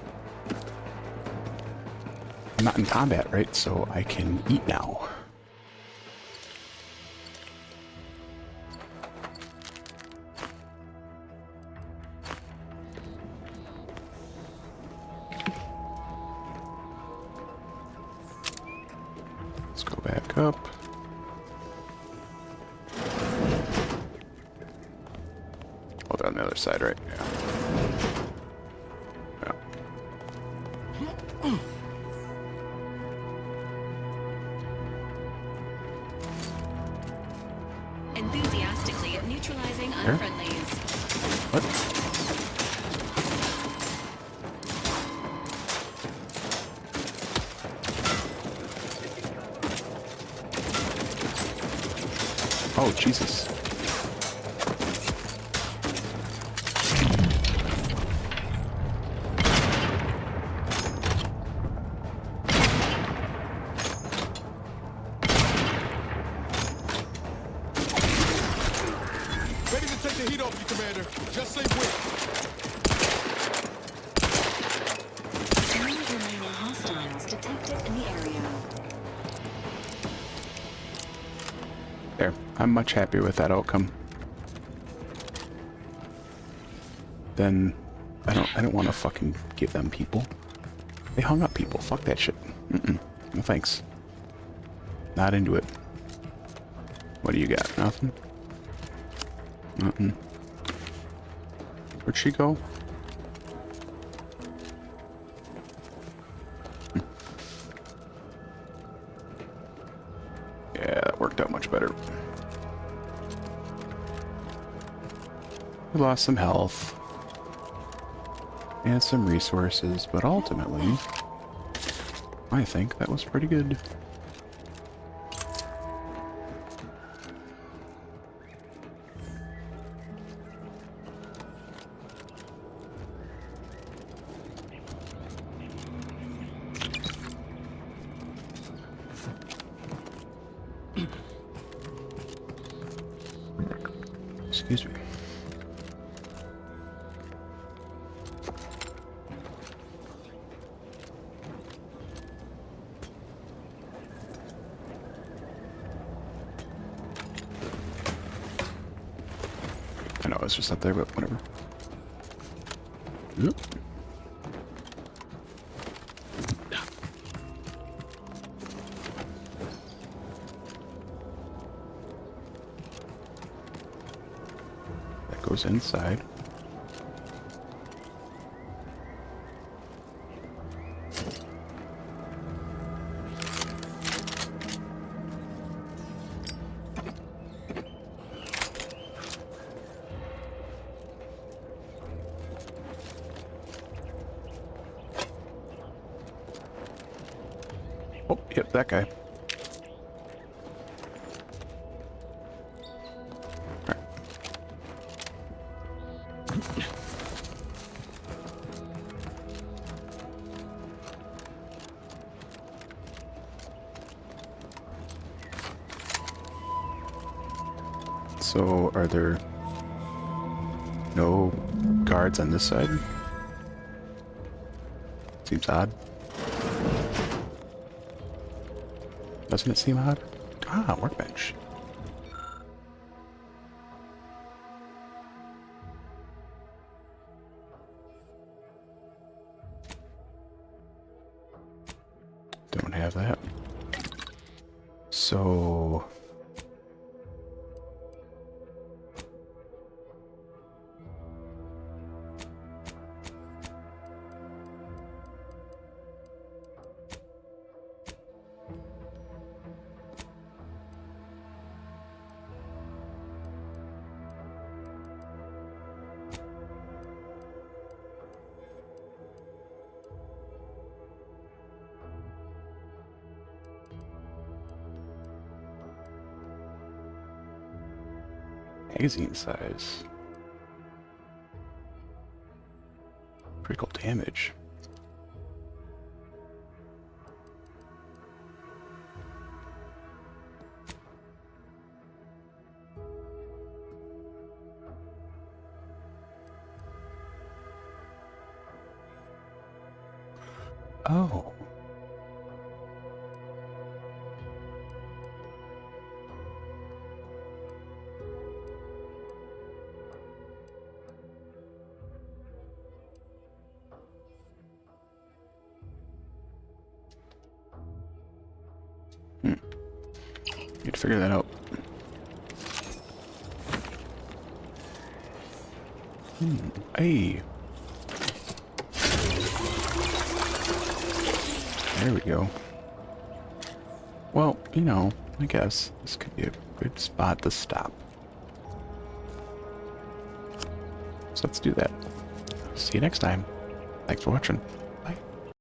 I'm not in combat, right? So I can eat now. Let's go back up. Oh, they're on the other side, right? Yeah. Enthusiastically neutralizing unfriendlies. What? Oh, Jesus. Ready to take the heat off you, Commander. Just say when. Any remaining hostiles detected in the area. There. I'm much happier with that outcome. then I don't want to fucking give them people. They hung up people. Fuck that shit. No thanks. Not into it. What do you got? Nothing? Nothing. Where'd she go? Yeah, that worked out much better. We lost some health. And some resources, but ultimately, I think that was pretty good. Excuse me. I know it's just up there, but whatever. Yep. That goes inside. Oh, yep, that guy. All right. So, are there no guards on this side? Seems odd. Doesn't it seem odd? Ah, workbench. Don't have that. So... magazine size. Critical damage. Oh. Need to figure that out. Hey. There we go. Well, you know, I guess this could be a good spot to stop. So let's do that. See you next time. Thanks for watching.